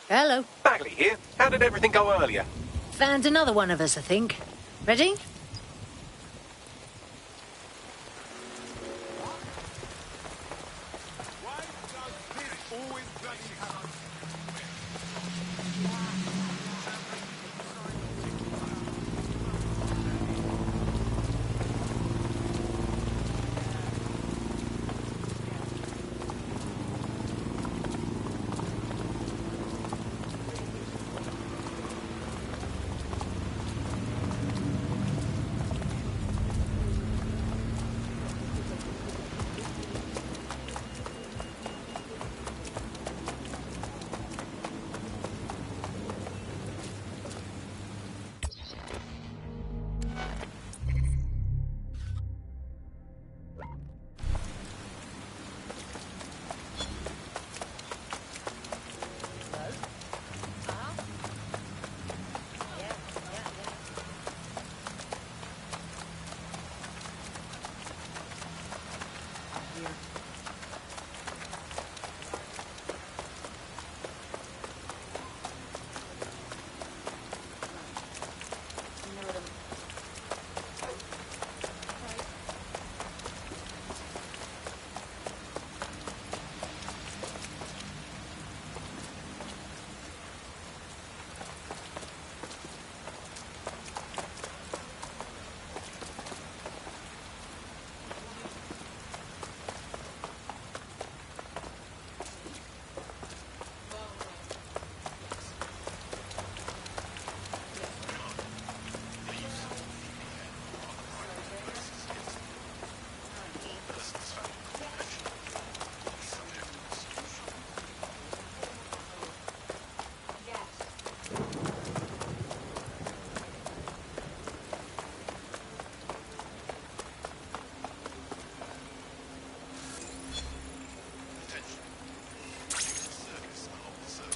Hello. Bagley here. How did everything go earlier? Found another one of us, I think. Ready?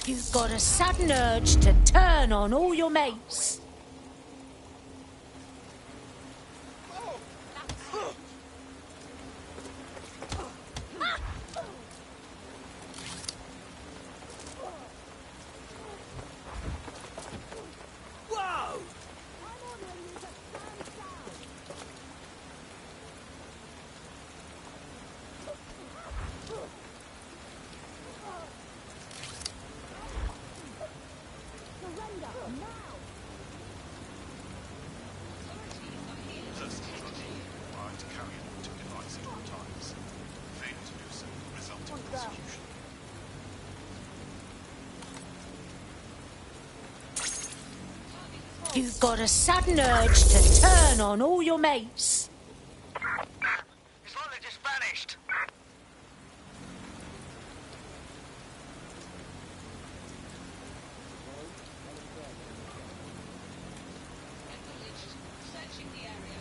You've got a sudden urge to turn on all your mates. You've got a sudden urge to turn on all your mates. It's like they just vanished. Searching the area.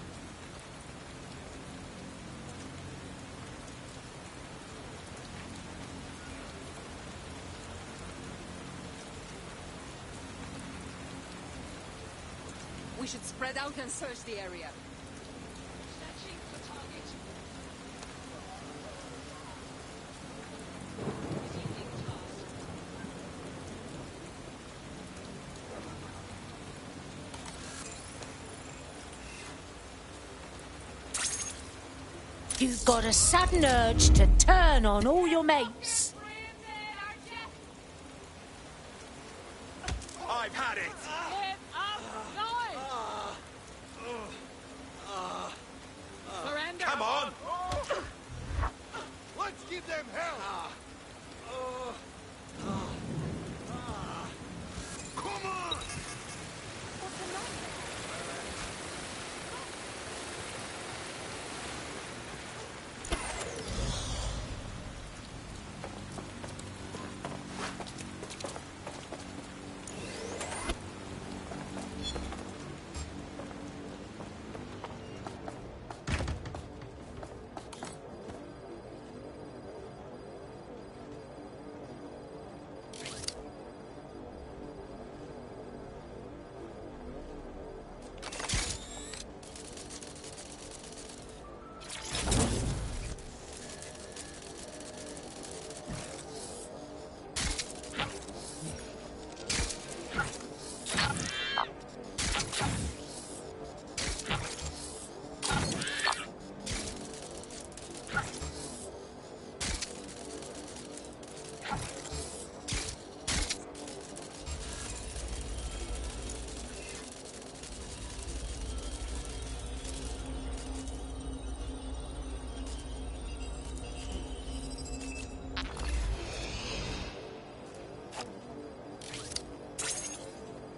We should spread out and search the area. Searching for target. Resuming task. You've got a sudden urge to turn on all your mates. I've had it. Surrender! Come on. Let's give them hell. Come on.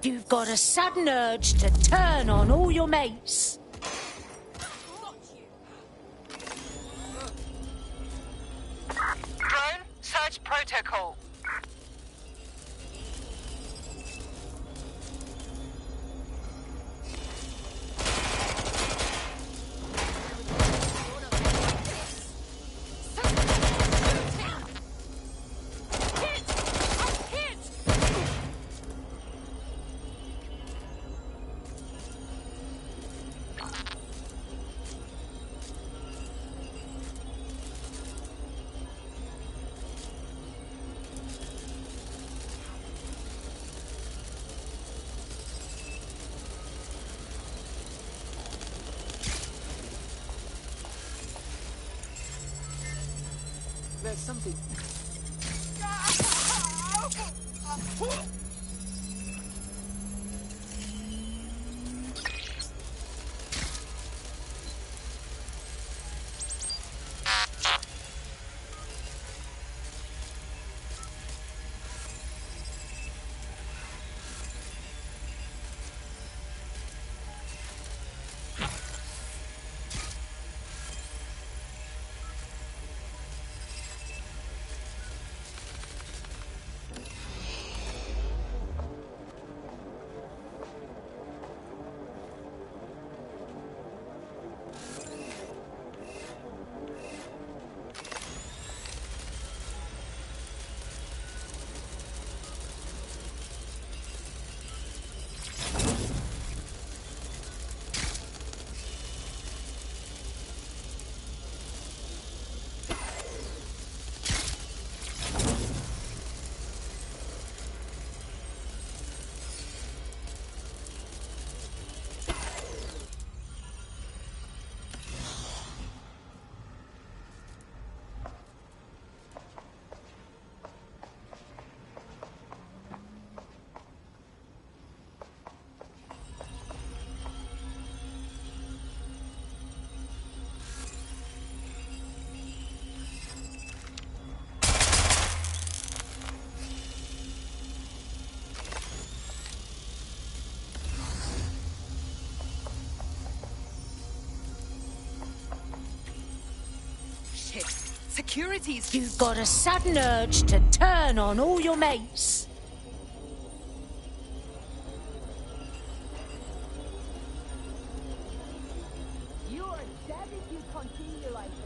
You've got a sudden urge to turn on all your mates. Drone, search protocol. There's something. Shit. Security's... You've got a sudden urge to turn on all your mates. You are dead if you continue like this.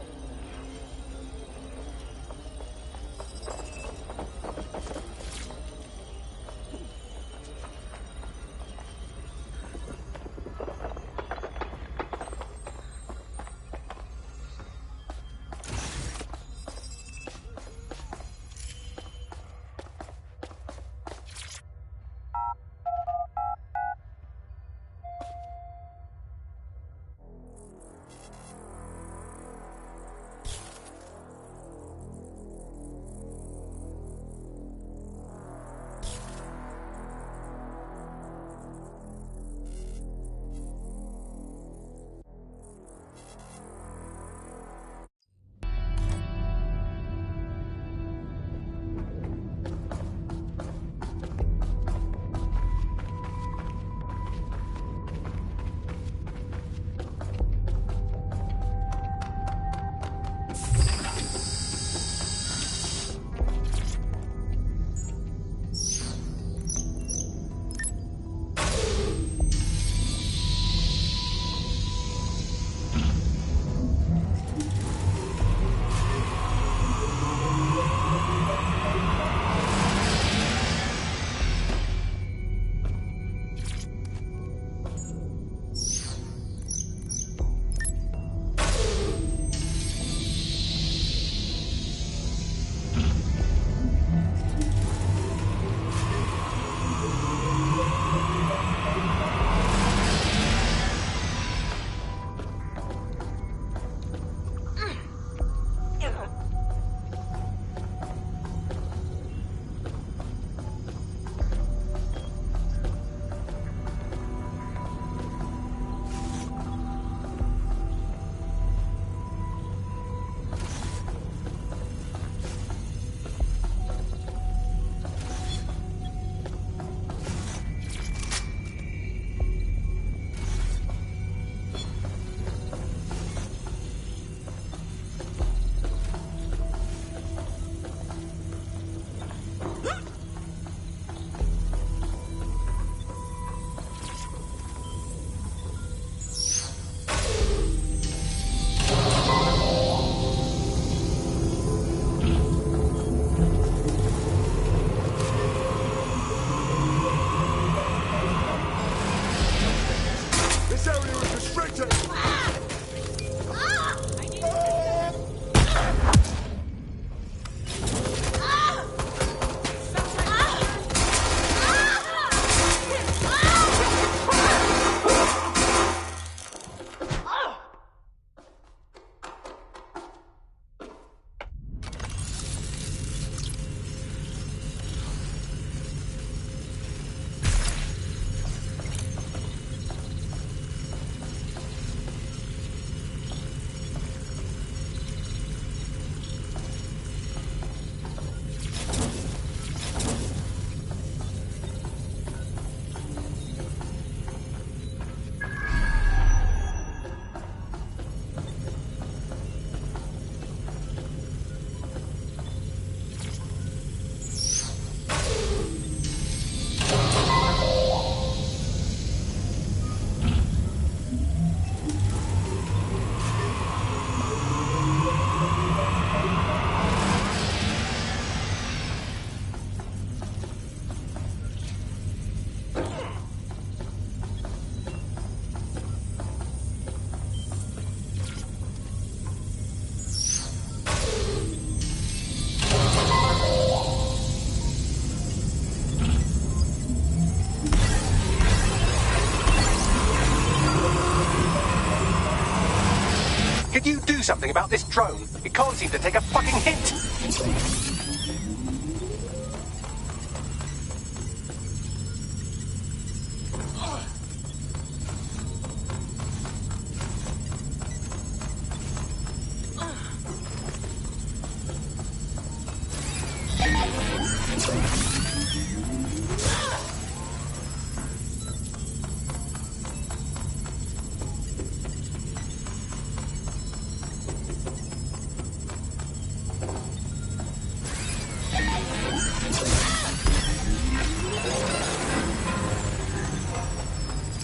something about this drone. It can't seem to take a fucking hint.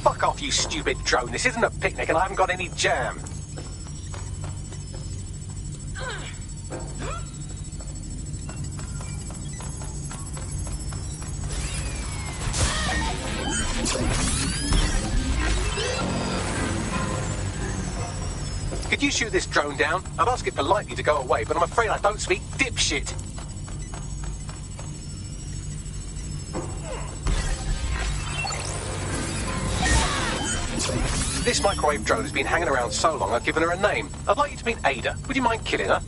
Fuck off, you stupid drone. This isn't a picnic and I haven't got any jam. Could you shoot this drone down? I'd ask it politely to go away, but I'm afraid I don't speak dipshit. This microwave drone has been hanging around so long I've given her a name. I'd like you to meet Ada. Would you mind killing her?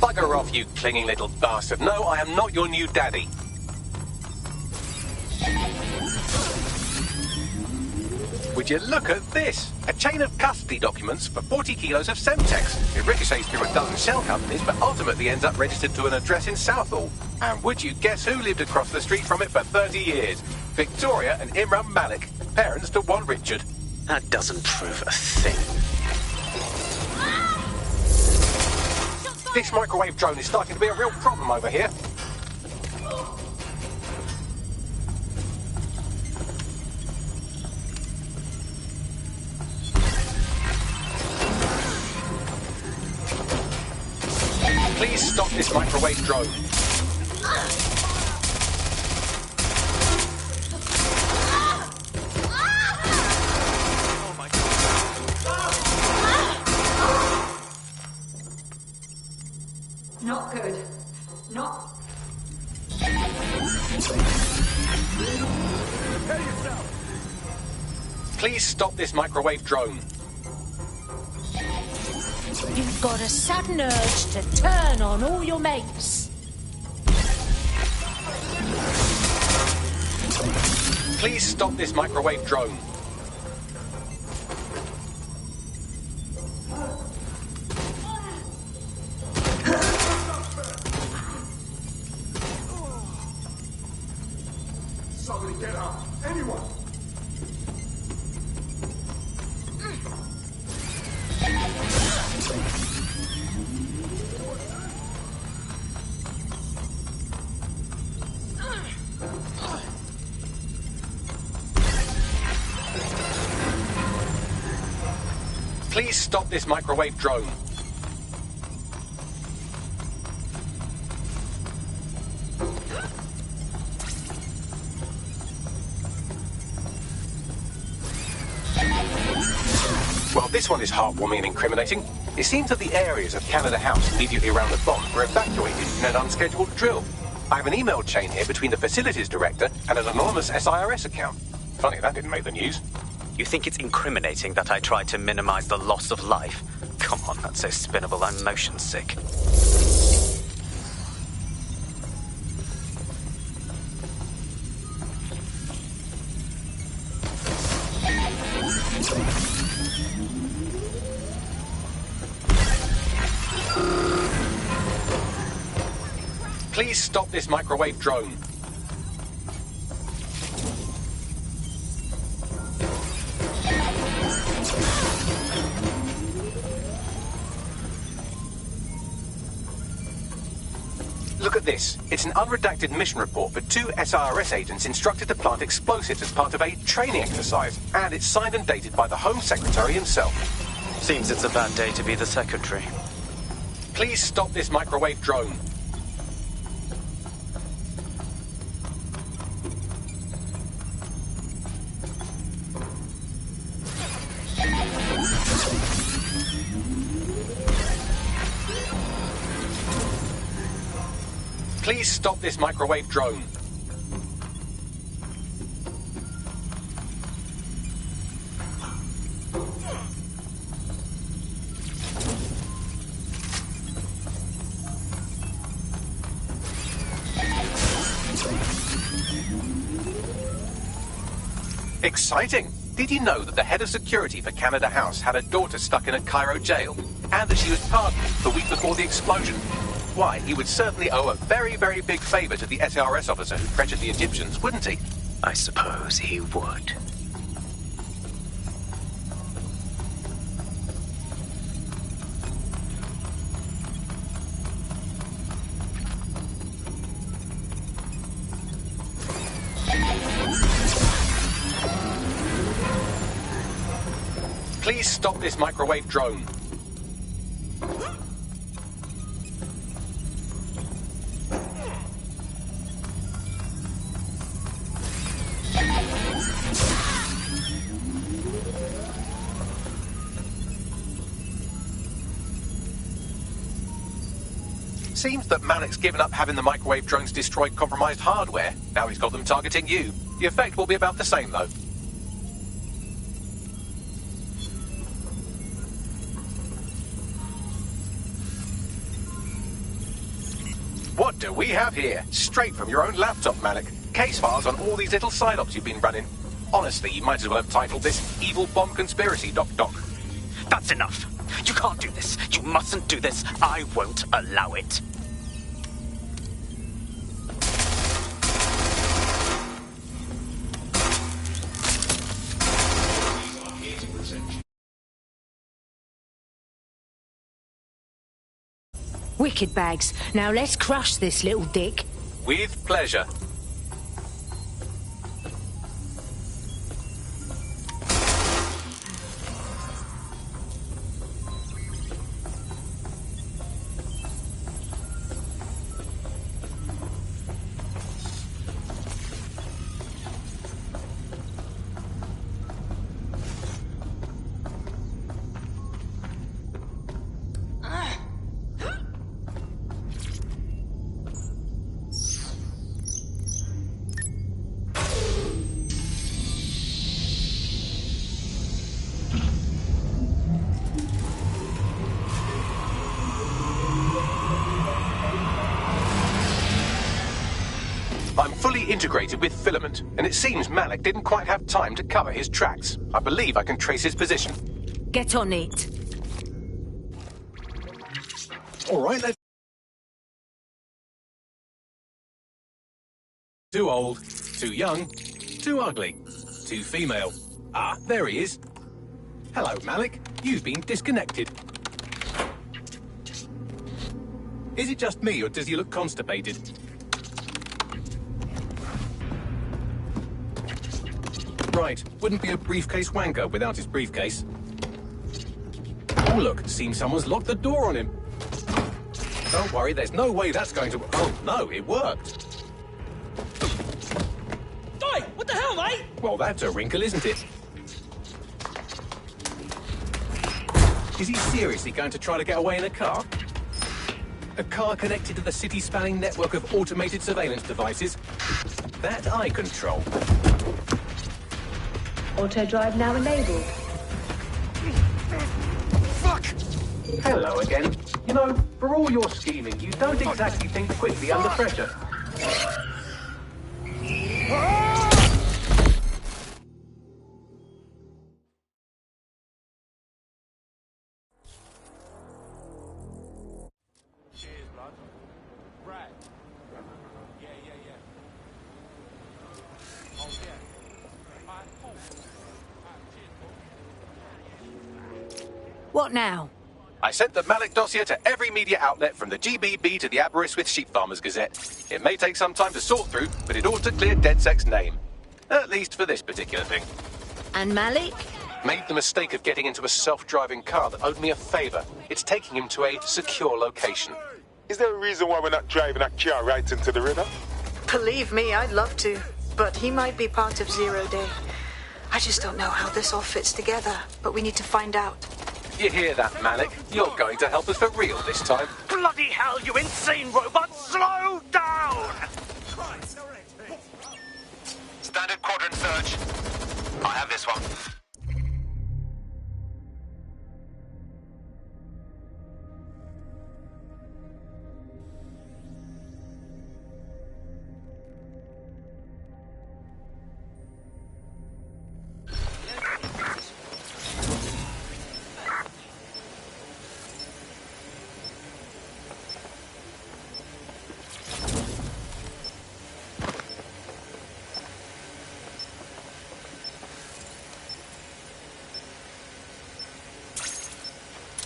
Bugger off, you clinging little bastard. No, I am not your new daddy. Would you look at this? A chain of custody documents for 40 kilos of Semtex. It ricochets through a dozen shell companies, but ultimately ends up registered to an address in Southall. And would you guess who lived across the street from it for 30 years? Victoria and Imran Malik, parents to one Richard. That doesn't prove a thing. This microwave drone is starting to be a real problem over here. Please stop this microwave drone. Oh my God. Not good. Not... Prepare yourself. Please stop this microwave drone. You've got a sudden urge to turn on all your mates. Please stop this microwave drone. Somebody get out. Anyone. Please stop this microwave drone. Well, this one is heartwarming and incriminating. It seems that the areas of Canada House immediately around the bomb were evacuated in an unscheduled drill. I have an email chain here between the facilities director and an anonymous SIRS account. Funny, that didn't make the news. You think it's incriminating that I tried to minimize the loss of life? Come on, that's so spinnable, I'm motion sick. Please stop this microwave drone. Look at this. It's an unredacted mission report for 2 SIRS agents instructed to plant explosives as part of a training exercise. And it's signed and dated by the Home Secretary himself. Seems it's a bad day to be the secretary. Please stop this microwave drone. Please stop this microwave drone. Exciting! Did you know that the head of security for Canada House had a daughter stuck in a Cairo jail? And that she was pardoned the week before the explosion? Why, he would certainly owe a very, very big favour to the SRS officer who pressured the Egyptians, wouldn't he? I suppose he would. Please stop this microwave drone. Seems that Malik's given up having the microwave drones destroy compromised hardware. Now he's got them targeting you. The effect will be about the same, though. What do we have here? Straight from your own laptop, Malik. Case files on all these little side-ops you've been running. Honestly, you might as well have titled this Evil Bomb Conspiracy, Doc. That's enough. You can't do this. You mustn't do this. I won't allow it. Wicked bags. Now let's crush this little dick. With pleasure. I'm fully integrated with Filament, and it seems Malik didn't quite have time to cover his tracks. I believe I can trace his position. Get on it. All right, let's... Too old, too young, too ugly, too female. Ah, there he is. Hello, Malik. You've been disconnected. Is it just me, or does he look constipated? Right, wouldn't be a briefcase wanker without his briefcase. Oh, look, seems someone's locked the door on him. Don't worry, there's no way that's going to... Oh, no, it worked. Oi, what the hell, mate? Well, that's a wrinkle, isn't it? Is he seriously going to try to get away in a car? A car connected to the city-spanning network of automated surveillance devices? That I control. Auto drive now enabled. Fuck! Hello again. You know, for all your scheming, you don't exactly think quickly under pressure. Cheers, bud. Right. Yeah. Oh, yeah. All right, cool. All right, cheers, cool. What now? I sent the Malik dossier to every media outlet from the GBB to the Aberystwyth Sheep Farmers Gazette. It may take some time to sort through, but it ought to clear DedSec's name. At least for this particular thing. And Malik? Made the mistake of getting into a self-driving car that owed me a favour. It's taking him to a secure location. Is there a reason why we're not driving that car right into the river? Believe me, I'd love to, but he might be part of Zero Day. I just don't know how this all fits together, but we need to find out. You hear that, Malik? You're going to help us for real this time. Bloody hell, you insane robot! Slow down! quadrant surge. I have this one.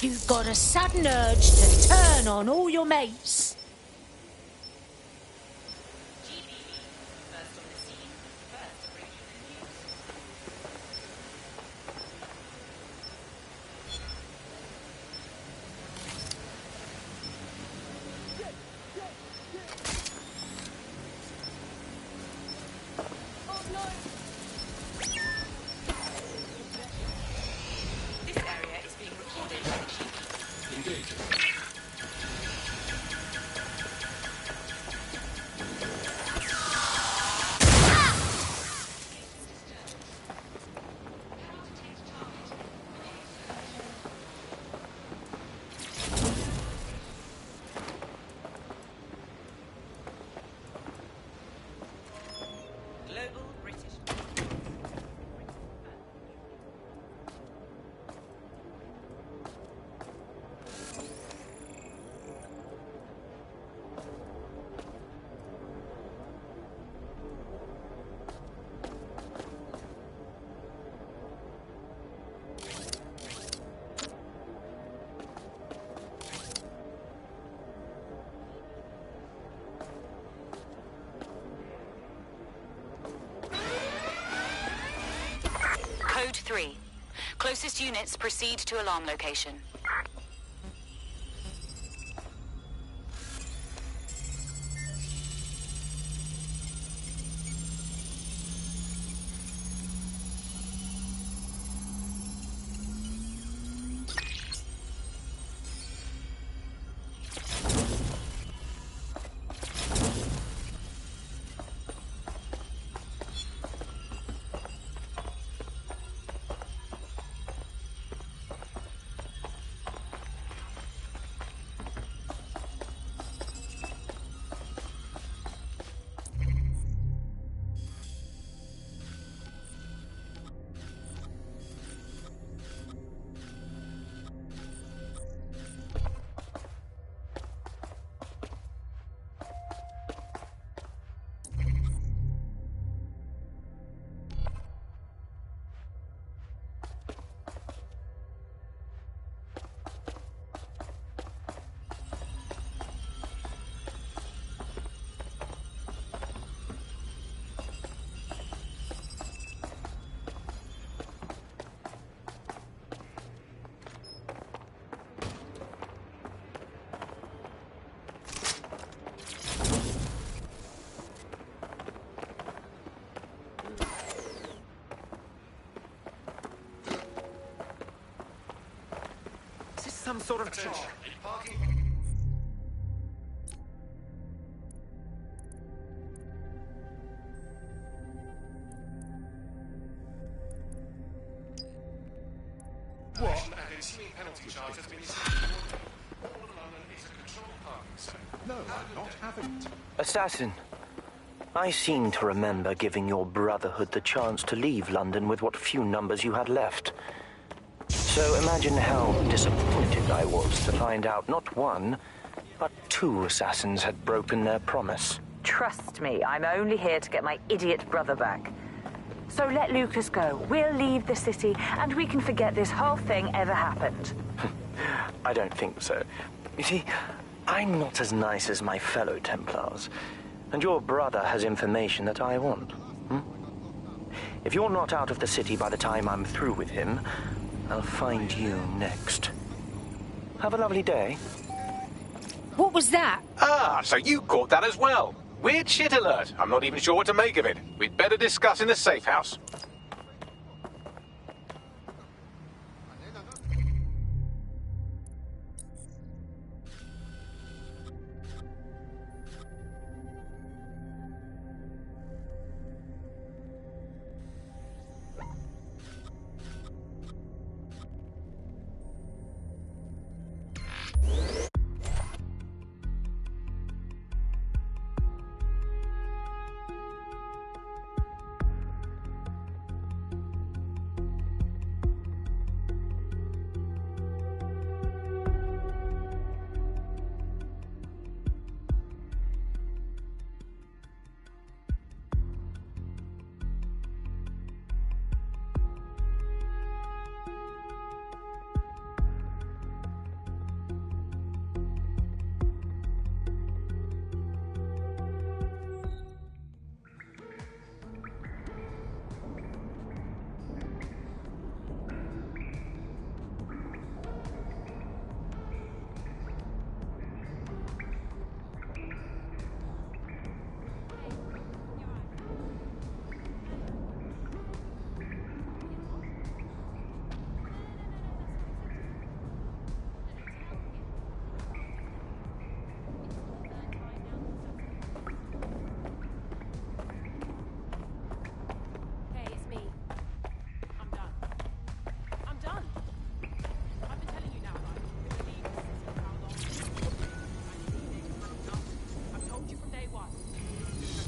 You've got a sudden urge to turn on all your mates. This area is being recorded. Global British. Code 3. Closest units proceed to alarm location. Is this some sort of trick? What? And ensuing penalty charge has been issued. All of London is a controlled parking zone. No, I'm not having it. Assassin, I seem to remember giving your Brotherhood the chance to leave London with what few numbers you had left. So imagine how disappointed I was to find out not one, but two assassins had broken their promise. Trust me, I'm only here to get my idiot brother back. So let Lucas go. We'll leave the city, and we can forget this whole thing ever happened. I don't think so. You see, I'm not as nice as my fellow Templars, and your brother has information that I want. If you're not out of the city by the time I'm through with him, I'll find you next. Have a lovely day. What was that? Ah, so you caught that as well. Weird shit alert. I'm not even sure what to make of it. We'd better discuss in the safe house.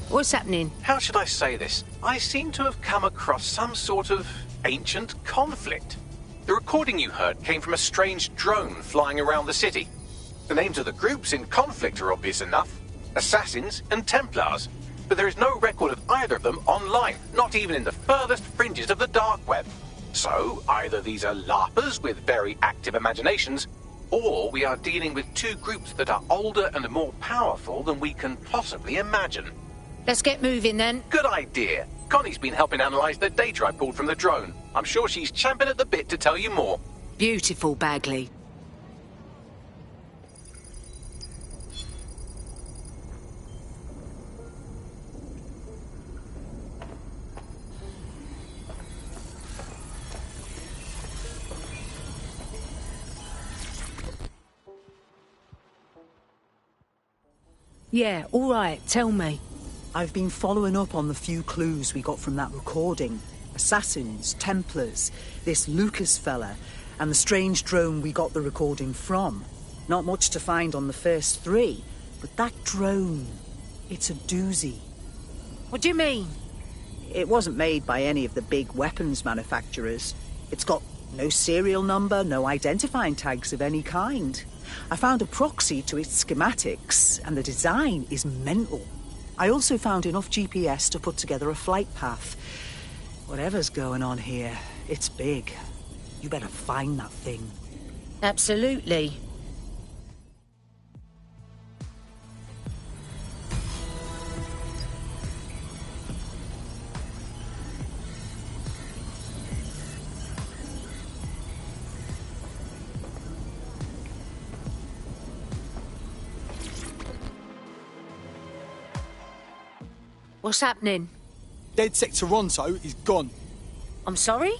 What's happening? How should I say this? I seem to have come across some sort of ancient conflict. The recording you heard came from a strange drone flying around the city. The names of the groups in conflict are obvious enough. Assassins and Templars. But there is no record of either of them online, not even in the furthest fringes of the dark web. So, either these are LARPers with very active imaginations, or we are dealing with two groups that are older and more powerful than we can possibly imagine. Let's get moving then. Good idea. Connie's been helping analyse the data I pulled from the drone. I'm sure she's champing at the bit to tell you more. Beautiful, Bagley. Yeah, all right, tell me. I've been following up on the few clues we got from that recording. Assassins, Templars, this Lucas fella, and the strange drone we got the recording from. Not much to find on the first three, but that drone, it's a doozy. What do you mean? It wasn't made by any of the big weapons manufacturers. It's got no serial number, no identifying tags of any kind. I found a proxy to its schematics, and the design is mental. I also found enough GPS to put together a flight path. Whatever's going on here, it's big. You better find that thing. Absolutely. What's happening? DedSec Toronto is gone. I'm sorry?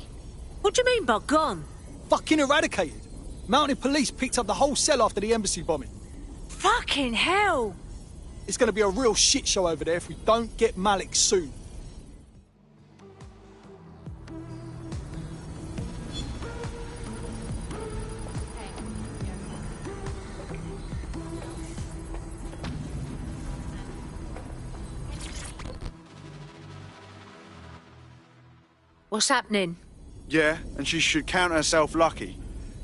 What do you mean by gone? Fucking eradicated. Mounted police picked up the whole cell after the embassy bombing. Fucking hell! It's going to be a real shit show over there if we don't get Malik soon. What's happening? Yeah, and she should count herself lucky.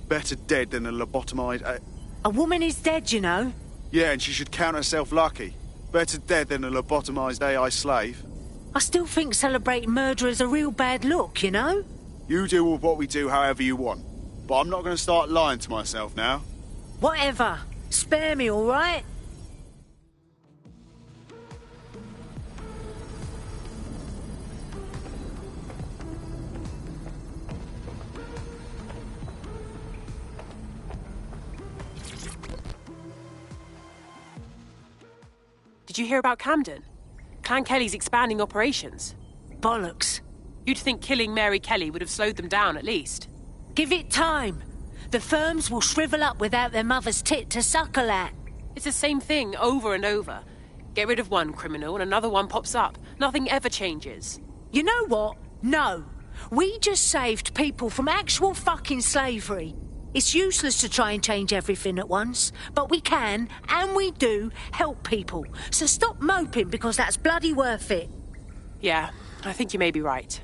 Better dead than a lobotomised... A woman is dead, you know. Yeah, and she should count herself lucky. Better dead than a lobotomised AI slave. I still think celebrating murder is a real bad look, you know? You do with what we do however you want. But I'm not going to start lying to myself now. Whatever. Spare me, all right? Did you hear about Camden? Clan Kelly's expanding operations. Bollocks. You'd think killing Mary Kelly would have slowed them down at least. Give it time. The firms will shrivel up without their mother's tit to suckle at. It's the same thing over and over. Get rid of one criminal and another one pops up. Nothing ever changes. You know what? No. We just saved people from actual fucking slavery. It's useless to try and change everything at once, but we can, and we do, help people. So stop moping because that's bloody worth it. Yeah, I think you may be right.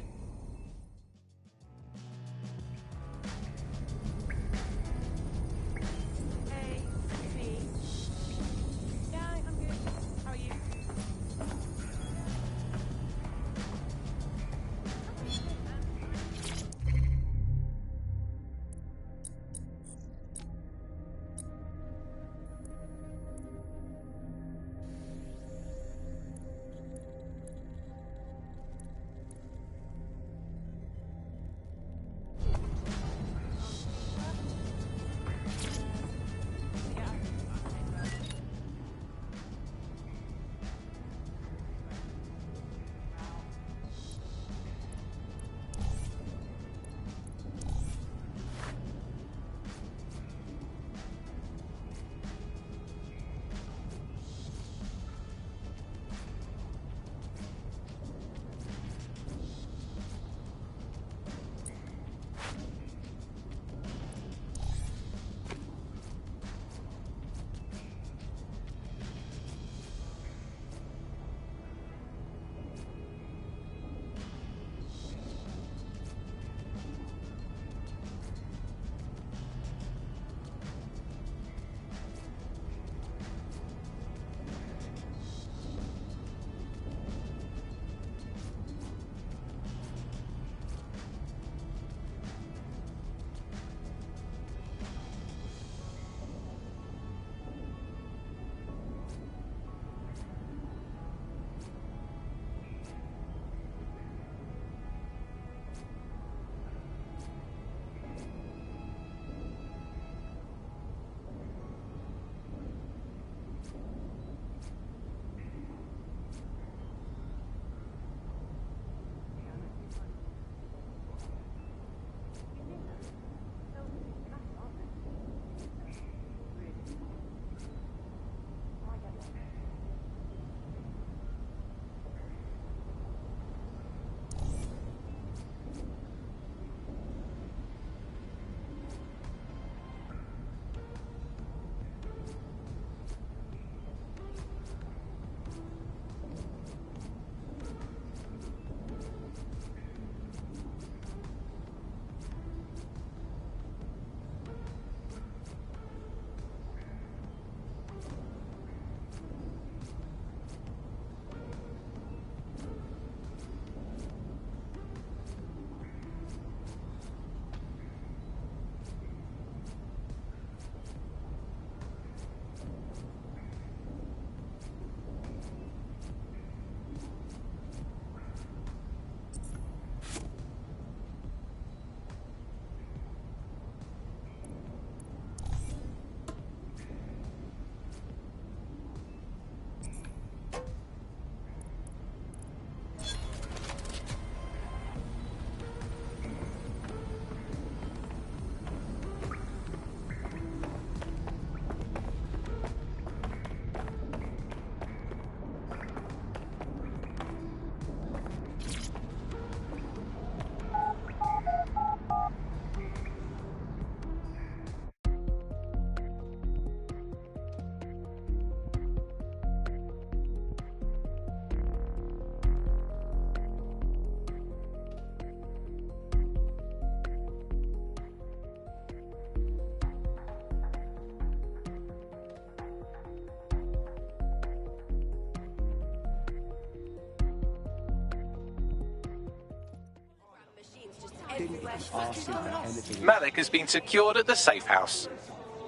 Malik has been secured at the safe house.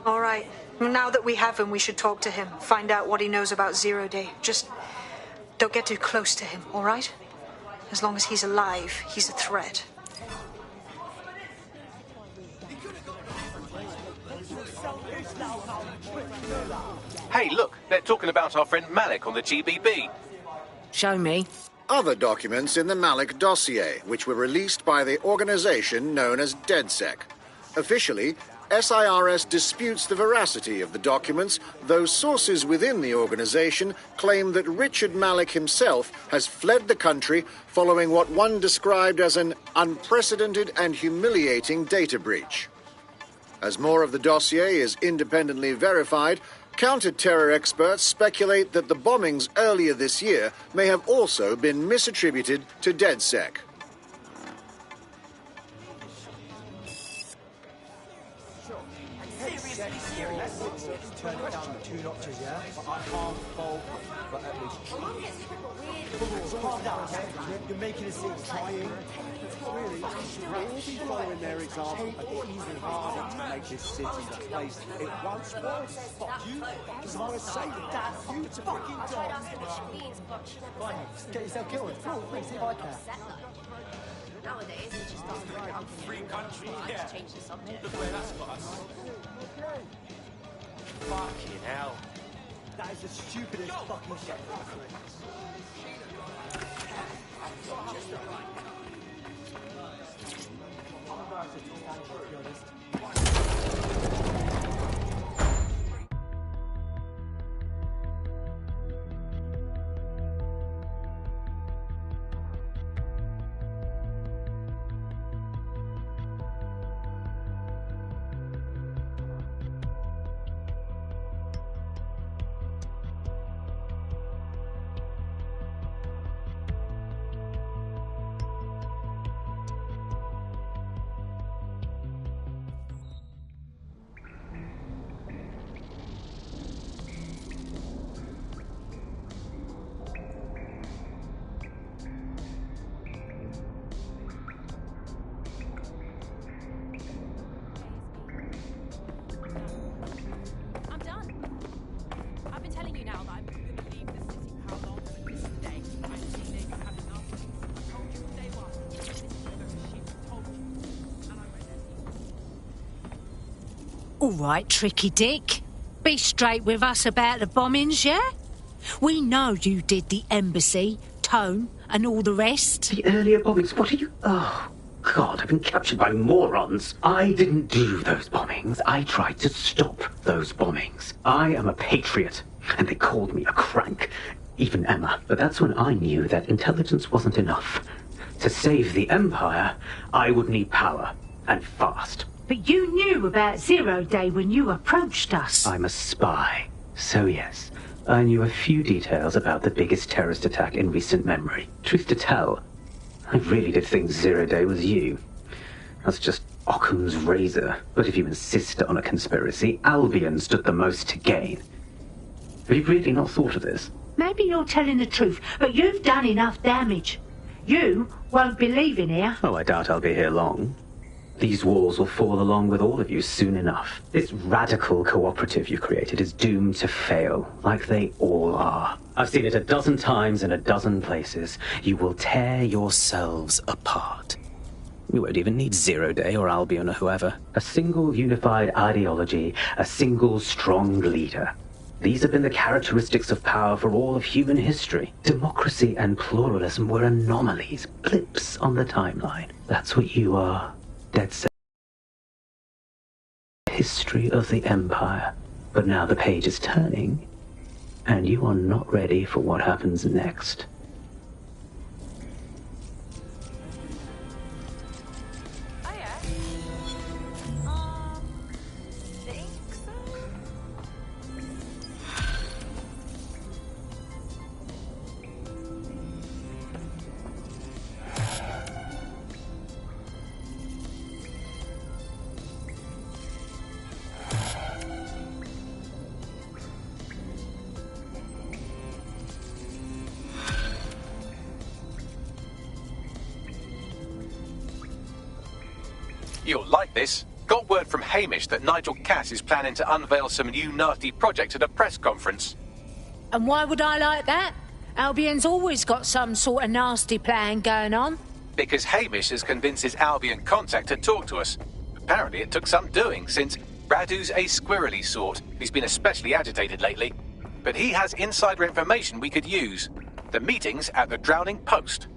All right. Now that we have him, we should talk to him. Find out what he knows about Zero Day. Just don't get too close to him, all right? As long as he's alive, he's a threat. Hey, look, they're talking about our friend Malik on the GBB. Show me. Other documents in the Malik dossier, which were released by the organization known as DedSec. Officially, SIRS disputes the veracity of the documents, though sources within the organization claim that Richard Malik himself has fled the country following what one described as an unprecedented and humiliating data breach. As more of the dossier is independently verified, counter-terror experts speculate that the bombings earlier this year may have also been misattributed to DedSec. Turn it down 2 notches, yeah? But I can't fault, but at least calm down, okay? You're making a scene, trying. Really, if you follow in their example, it's even harder to make this city the place it once was. Fuck you. So I say that, you fucking dog. Fine, get yourself killed. Cool, please see if I can. Nowadays, it's just a free country. Yeah. Change the subject. Look where that's got us. Fucking hell. That is the stupidest fucking shit. I'm about to be honest. All right, Tricky Dick. Be straight with us about the bombings, yeah? We know you did the embassy, Tone, and all the rest. The earlier bombings? What are you... Oh, God, I've been captured by morons. I didn't do those bombings. I tried to stop those bombings. I am a patriot, and they called me a crank. Even Emma. But that's when I knew that intelligence wasn't enough. To save the Empire, I would need power, and fast. But you knew about Zero Day when you approached us. I'm a spy. So yes, I knew a few details about the biggest terrorist attack in recent memory. Truth to tell, I really did think Zero Day was you. That's just Occam's razor. But if you insist on a conspiracy, Albion stood the most to gain. Have you really not thought of this? Maybe you're telling the truth, but you've done enough damage. You won't be leaving here. Oh, I doubt I'll be here long. These walls will fall along with all of you soon enough. This radical cooperative you created is doomed to fail, like they all are. I've seen it a dozen times in a dozen places. You will tear yourselves apart. You won't even need Zero Day or Albion or whoever. A single unified ideology, a single strong leader. These have been the characteristics of power for all of human history. Democracy and pluralism were anomalies, blips on the timeline. That's what you are. DedSec. History of the Empire. But now the page is turning, and you are not ready for what happens next. You'll like this. Got word from Hamish that Nigel Cass is planning to unveil some new nasty project at a press conference. And why would I like that? Albion's always got some sort of nasty plan going on. Because Hamish has convinced his Albion contact to talk to us. Apparently it took some doing, since Radu's a squirrely sort. He's been especially agitated lately. But he has insider information we could use. The meeting's at the Drowning Post.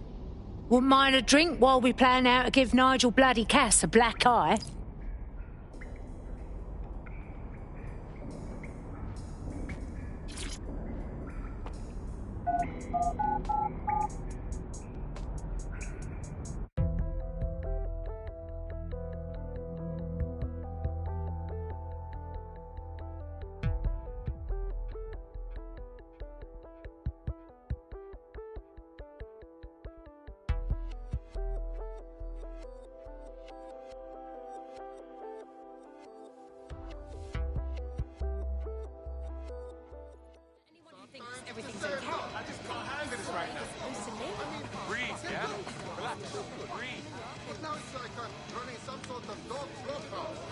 Wouldn't mind a drink while we plan how to give Nigel bloody Cass a black eye. Everything's okay. I just can't handle this right now. Breathe, yeah? Relax. Breathe. Now it's like running some sort of dog slaughterhouse.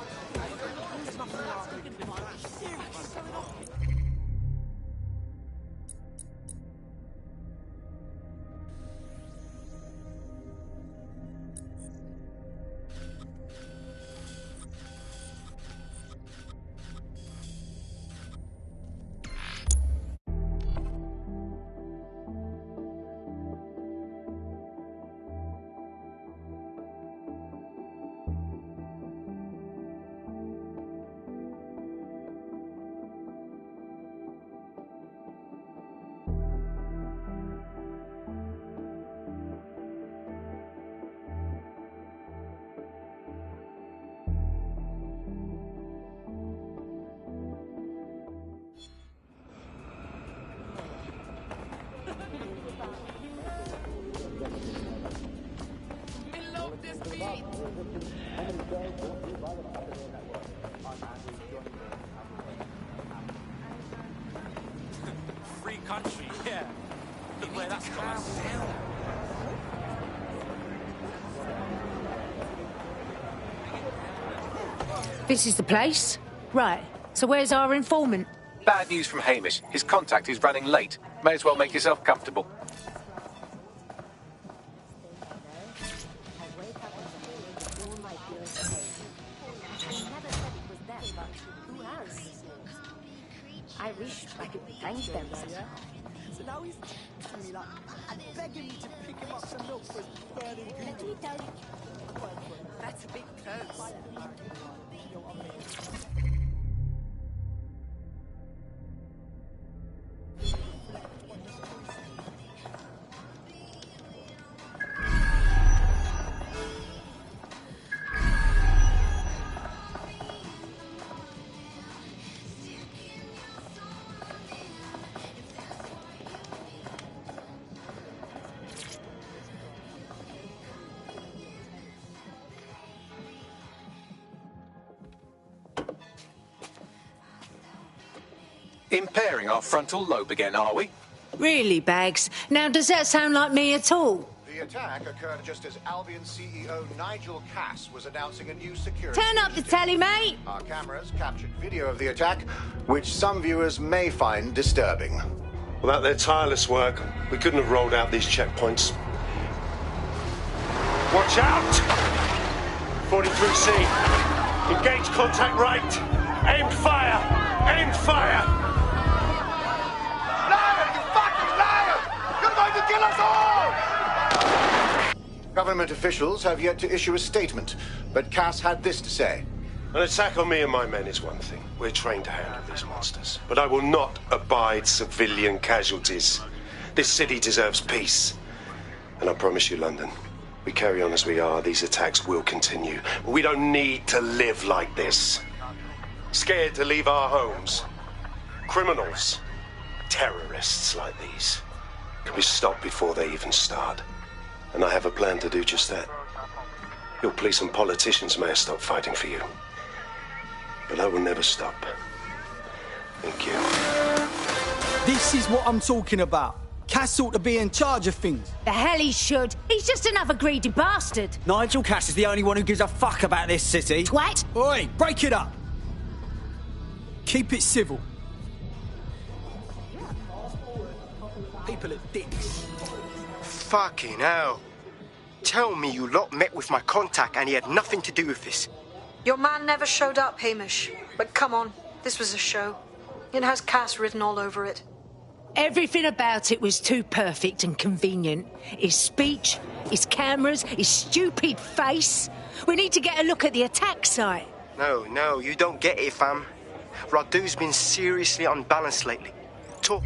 Free country, yeah. Look where that's got us. This is the place? Right. So where's our informant? Bad news from Hamish. His contact is running late. May as well make yourself comfortable. I wish I could thank them somehow. So now he's to me like begging me to pick him up some milk for his burning beauty. That's a big close. Impairing our frontal lobe again, are we? Really, Bags? Now, does that sound like me at all? The attack occurred just as Albion CEO Nigel Cass was announcing a new security Turn up the telly, mate! Our cameras captured video of the attack, which some viewers may find disturbing. Without their tireless work, we couldn't have rolled out these checkpoints. Watch out! 43C. Engage contact right. Aimed fire! Aimed fire! Kill us all! Government officials have yet to issue a statement, but Cass had this to say. An attack on me and my men is one thing. We're trained to handle these monsters. But I will not abide civilian casualties. This city deserves peace. And I promise you, London, we carry on as we are, these attacks will continue. We don't need to live like this. Scared to leave our homes. Criminals, terrorists like these can be stopped before they even start. And I have a plan to do just that. Your police and politicians may have stopped fighting for you. But I will never stop. Thank you. This is what I'm talking about. Cass ought to be in charge of things. The hell he should. He's just another greedy bastard. Nigel Cass is the only one who gives a fuck about this city. Twat! Oi, break it up. Keep it civil. People are dicks. Fucking hell. Tell me you lot met with my contact and he had nothing to do with this. Your man never showed up, Hamish. But come on, this was a show. It has Cass written all over it. Everything about it was too perfect and convenient. His speech, his cameras, his stupid face. We need to get a look at the attack site. No, you don't get it, fam. Radu's been seriously unbalanced lately. Talk.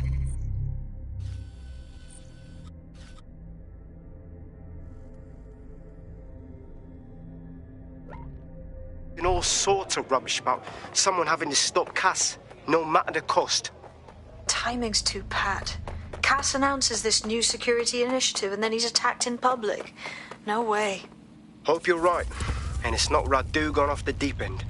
And all sorts of rubbish about someone having to stop Cass, no matter the cost. Timing's too pat. Cass announces this new security initiative and then he's attacked in public. No way. Hope you're right, and it's not Radu gone off the deep end.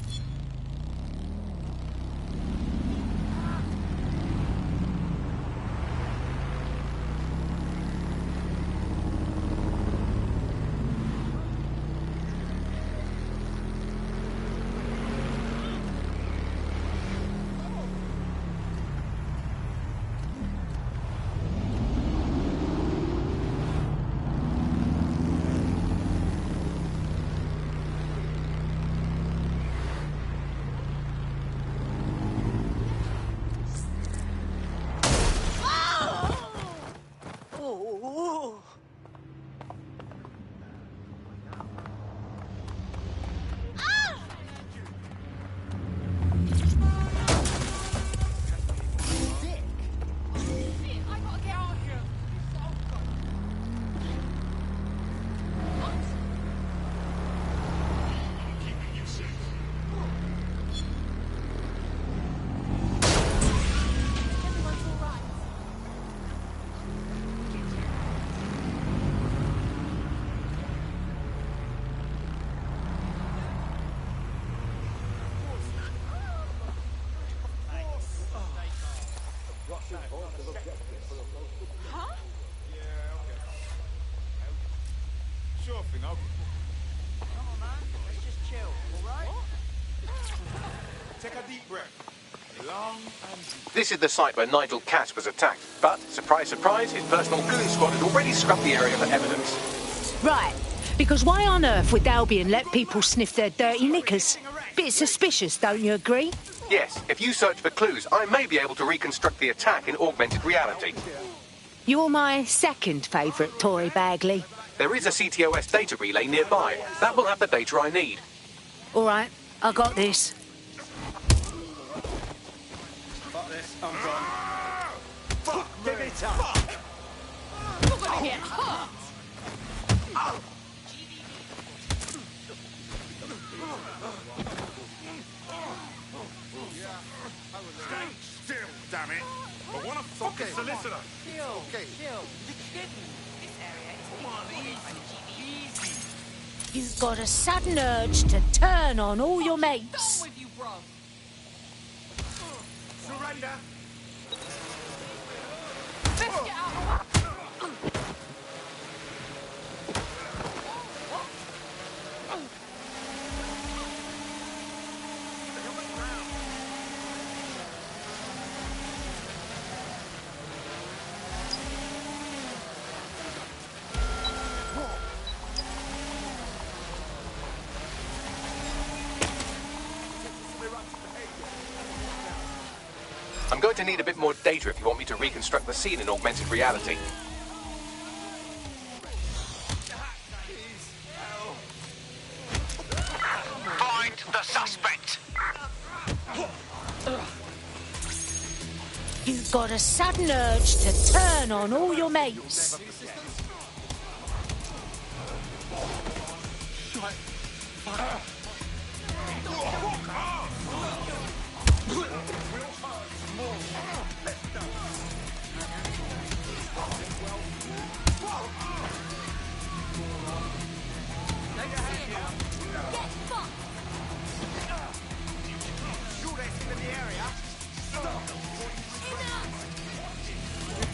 Sure thing, Come on, man. Let's just chill, all right? Take a deep breath. Long and deep. This is the site where Nigel Cass was attacked, but, surprise, surprise, his personal goon squad had already scrubbed the area for evidence. Right, because why on earth would Albion let people sniff their dirty knickers? Bit suspicious, don't you agree? Yes, if you search for clues, I may be able to reconstruct the attack in augmented reality. You're my second favourite toy, Bagley. There is a CTOS data relay nearby. That will have the data I need. All right, I got this. Fuck this, I'm gone. Fuck, give it up. You're gonna get hurt. Stay still, damn it. I want a fucking solicitor. Chill. You're kidding. This area is Come on, easy. You've got a sudden urge to turn on all your mates. with you, bro. Surrender. Let's get out. I'm going to need a bit more data if you want me to reconstruct the scene in augmented reality. Find the suspect. You've got a sudden urge to turn on all your mates.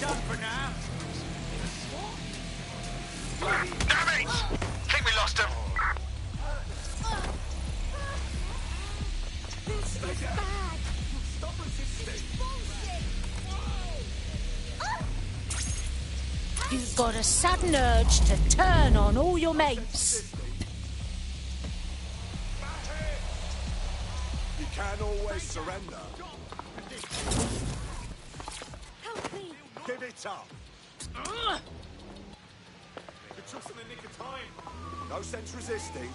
Done for now. You've got a sudden urge to turn on all your mates. You can't always surrender. Help me! Give it up. You're just in the nick of time. No sense resisting.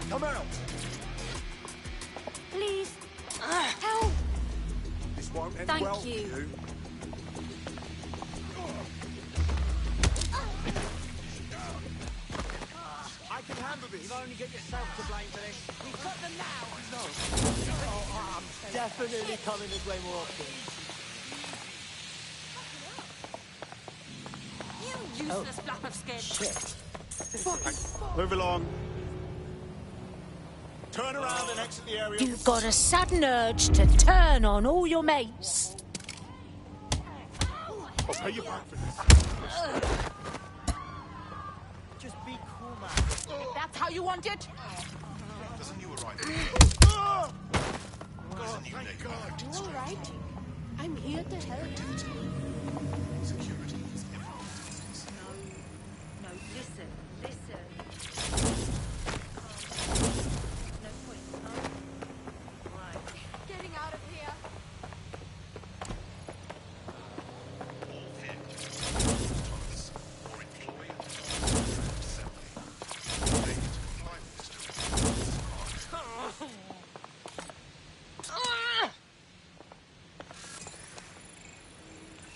Come out. Please! Help! This won't end Thank well for you. you. I can handle this. You've only got yourself to blame for this. We've got them now. No. Oh, I'm definitely coming this way more often. You useless flap of skin. Shit. Move along. Turn around and exit the area. You've got a sudden urge to turn on all your mates. I'll pay you back for this. Just be cool, man. If that's how you want it. There's a new arrival. There's a new neighborhood. You all right? I'm here to help. Security is No, listen. No point, no. Right. Getting out of here.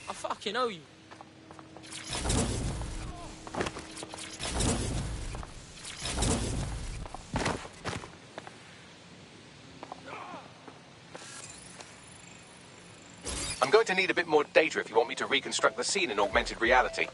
I fucking owe you. I'm going to need a bit more data if you want me to reconstruct the scene in augmented reality.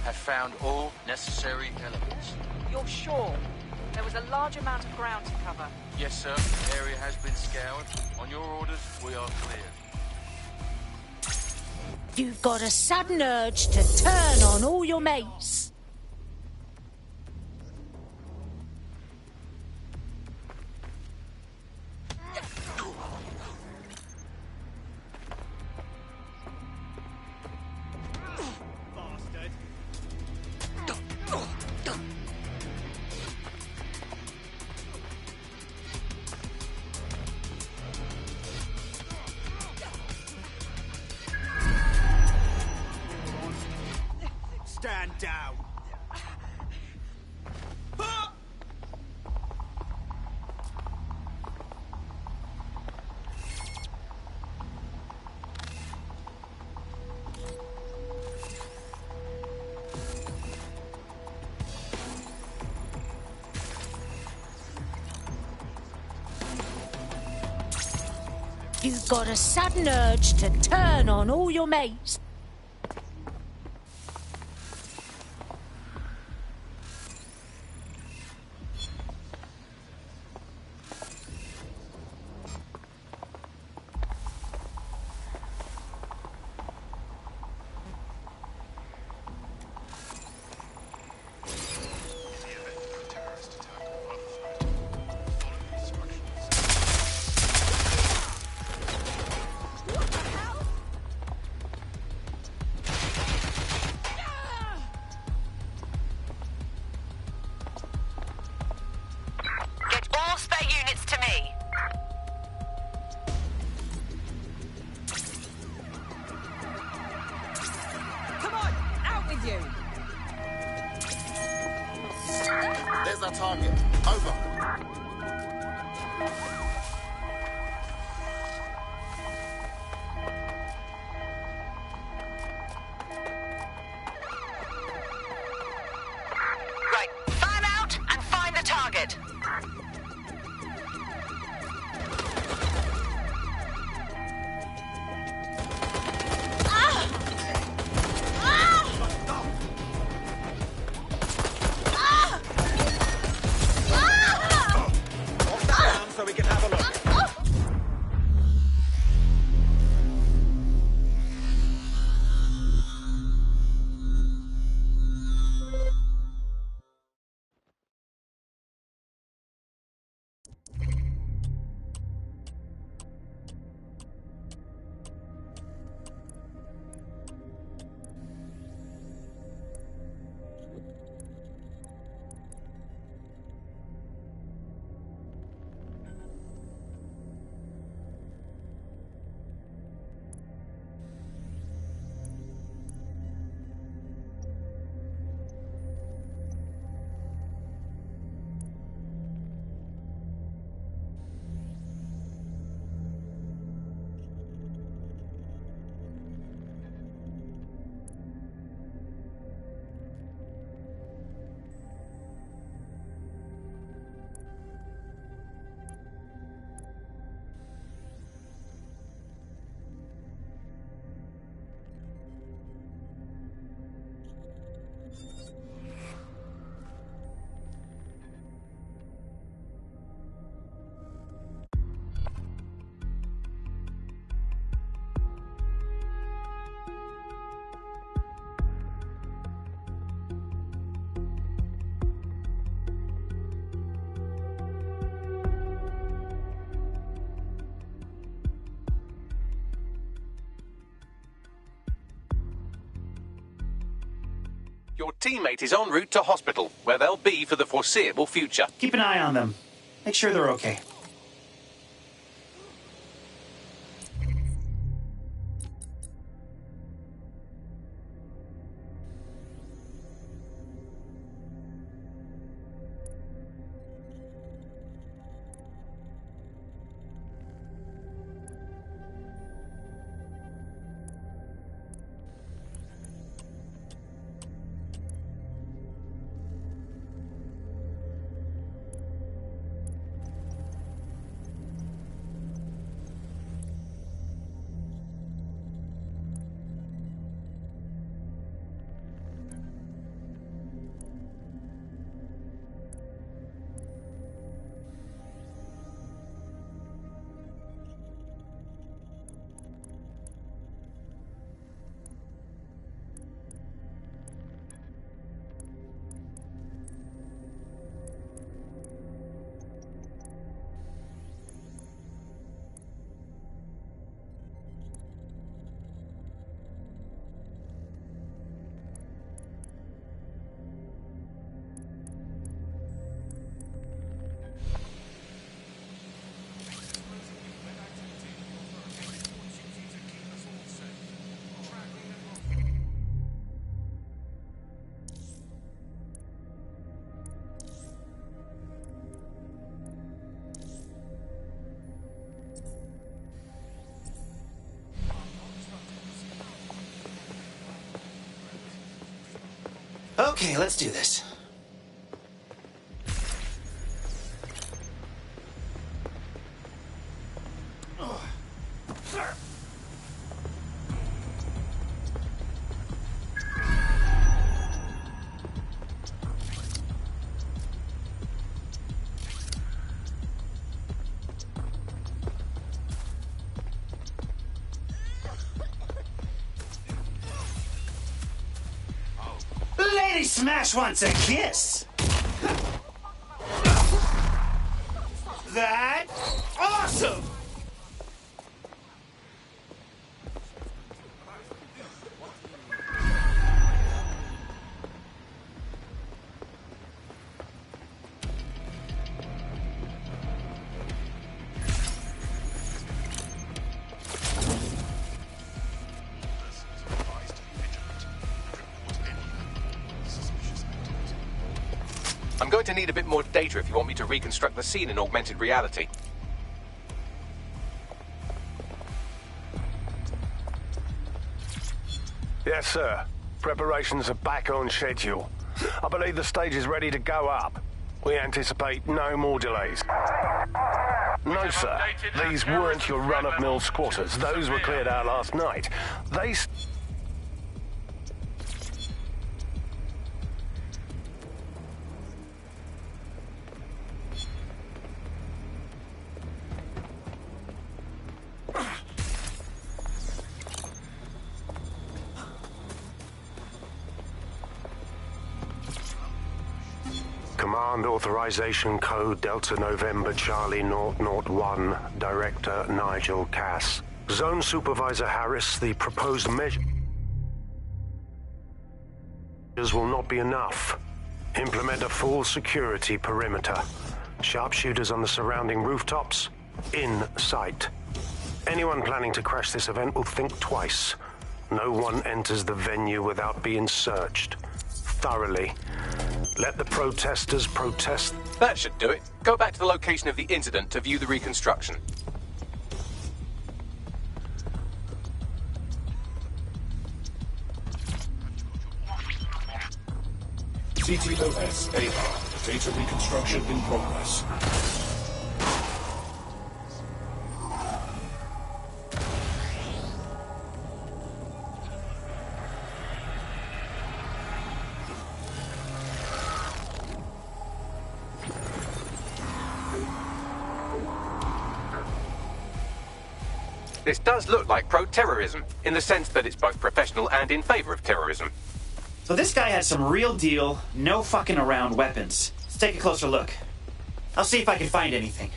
Have found all necessary elements. You're sure? There was a large amount of ground to cover. Yes, sir. Area has been scoured. On your orders, we are cleared. You've got a sudden urge to turn on all your mates. Bastard. Stand down. You've got a sudden urge to turn on all your mates. Your teammate is en route to hospital, where they'll be for the foreseeable future. Keep an eye on them. Make sure they're okay. Okay, let's do this. Lady Smash wants a kiss. That's awesome! I'm going to need a bit more data if you want me to reconstruct the scene in augmented reality. Yes, sir. Preparations are back on schedule. I believe the stage is ready to go up. We anticipate no more delays. No, sir. These weren't your run-of-mill squatters. Those were cleared out last night. They... Command Authorization Code Delta November Charlie 001, Director Nigel Cass. Zone Supervisor Harris, the proposed measures will not be enough. Implement a full security perimeter. Sharpshooters on the surrounding rooftops, in sight. Anyone planning to crash this event will think twice. No one enters the venue without being searched. Thoroughly. Let the protesters protest. That should do it. Go back to the location of the incident to view the reconstruction. CTOS AR. Data reconstruction in progress. This does look like pro-terrorism, in the sense that it's both professional and in favor of terrorism. So this guy had some real deal, no fucking around weapons. Let's take a closer look. I'll see if I can find anything.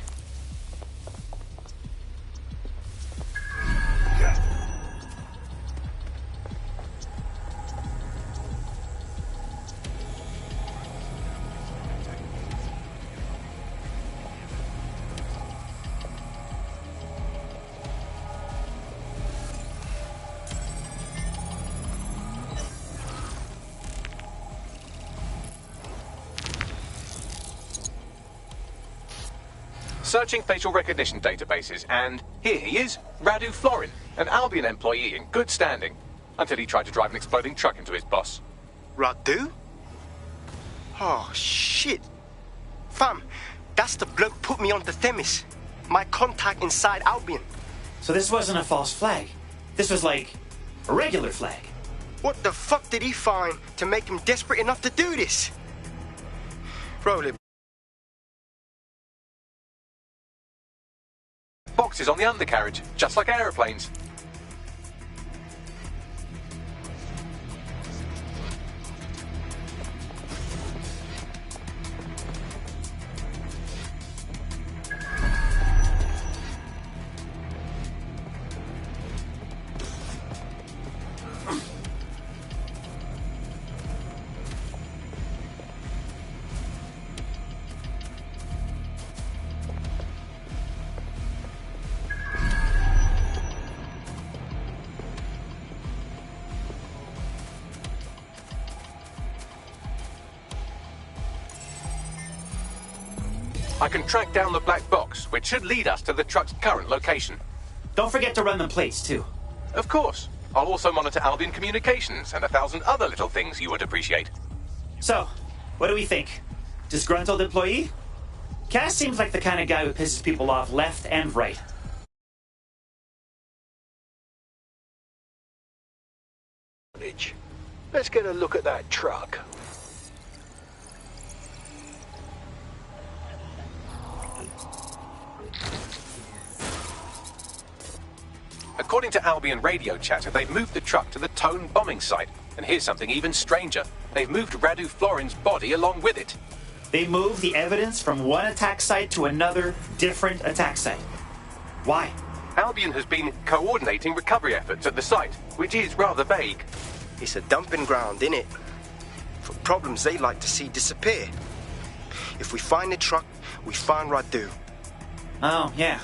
searching facial recognition databases, and here he is, Radu Florin, an Albion employee in good standing, until he tried to drive an exploding truck into his boss. Radu? Oh, shit. Fam, that's the bloke put me on the Themis. My contact inside Albion. So this wasn't a false flag. This was like a regular flag. What the fuck did he find to make him desperate enough to do this? Roll it. Boxes on the undercarriage, just like aeroplanes. I can track down the black box, which should lead us to the truck's current location. Don't forget to run the plates, too. Of course. I'll also monitor Albion communications and 1,000 other little things you would appreciate. So, what do we think? Disgruntled employee? Cass seems like the kind of guy who pisses people off left and right. Let's get a look at that truck. According to Albion radio chatter, they've moved the truck to the Tone bombing site. And here's something even stranger. They've moved Radu Florin's body along with it. They moved the evidence from one attack site to another different attack site. Why? Albion has been coordinating recovery efforts at the site, which is rather vague. It's a dumping ground, innit? For problems they like to see disappear. If we find the truck, we find Radu. Oh, yeah.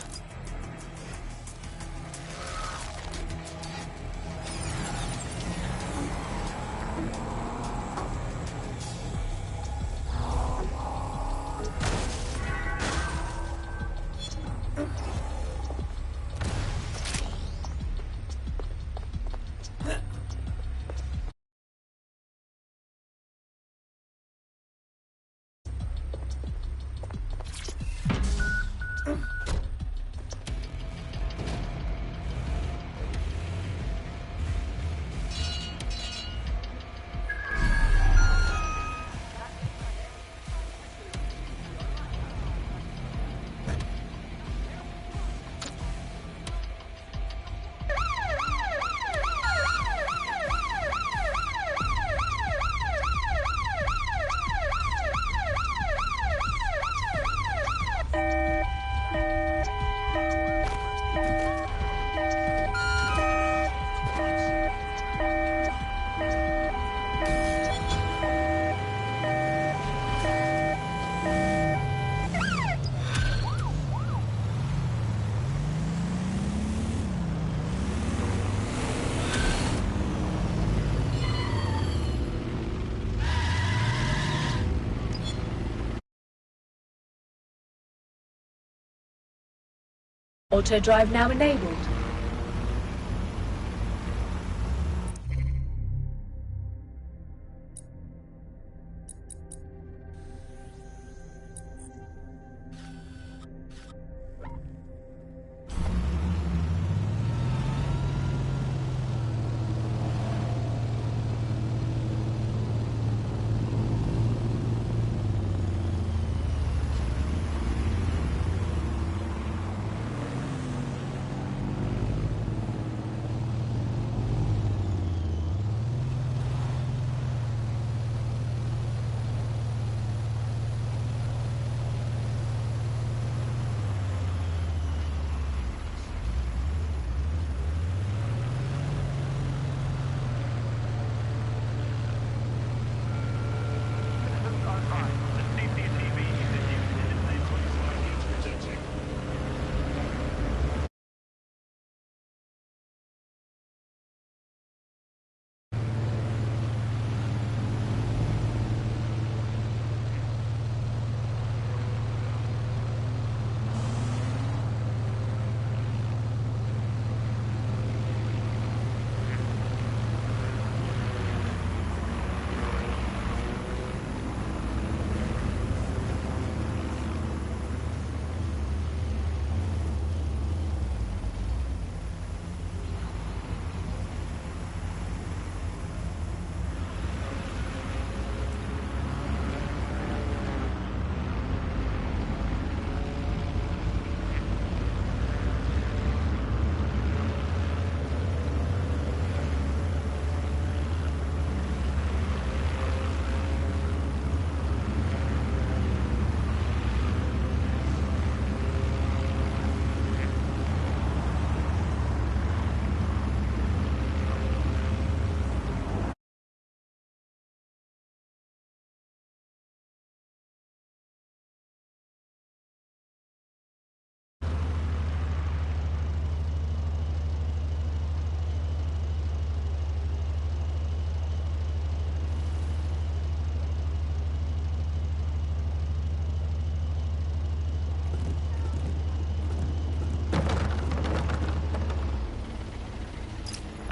Auto drive now enabled.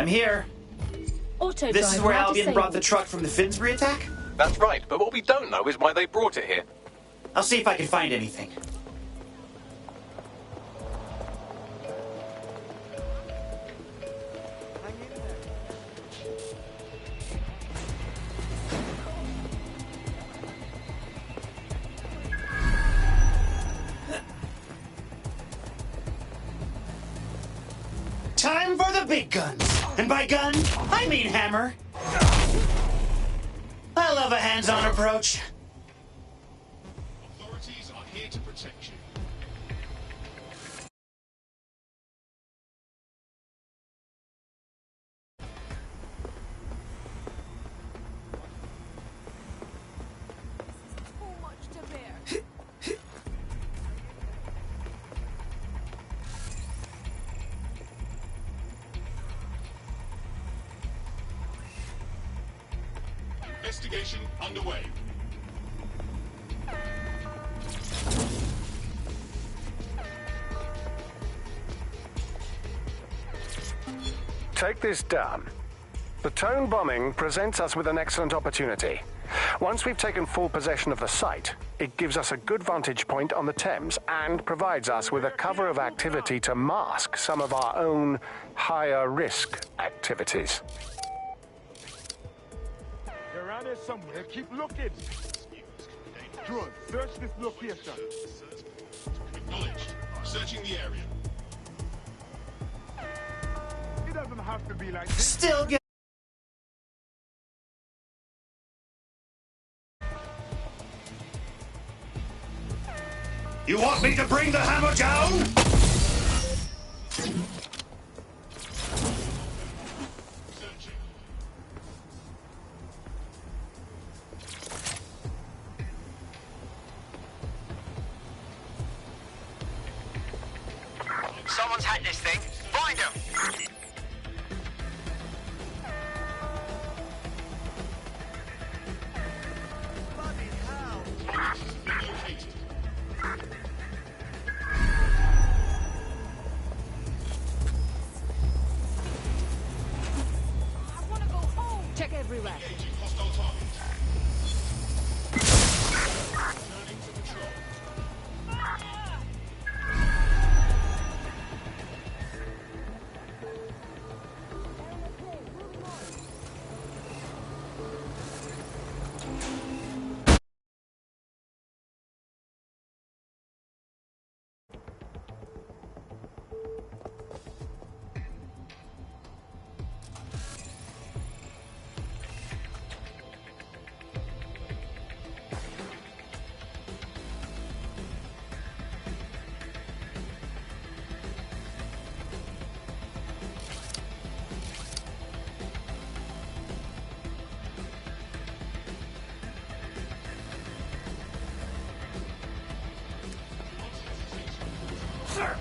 I'm here. Auto This is where drive now Albion brought the disabled. truck from the Finsbury attack? That's right, but what we don't know is why they brought it here. I'll see if I can find anything. Time for the big guns. And by gun, I mean hammer. I love a hands-on approach. Authorities are here to protect you. Investigation underway. Take this down. The Tone bombing presents us with an excellent opportunity. Once we've taken full possession of the site, it gives us a good vantage point on the Thames and provides us with a cover of activity to mask some of our own higher risk activities. They're around here somewhere. Keep looking. Drone, search this location. Acknowledged. Searching the area. It doesn't have to be like this. Still get. You want me to bring the hammer down? Someone's hacked this thing. Find them! Check everywhere. Hostile targets. Turning to patrol. Sir!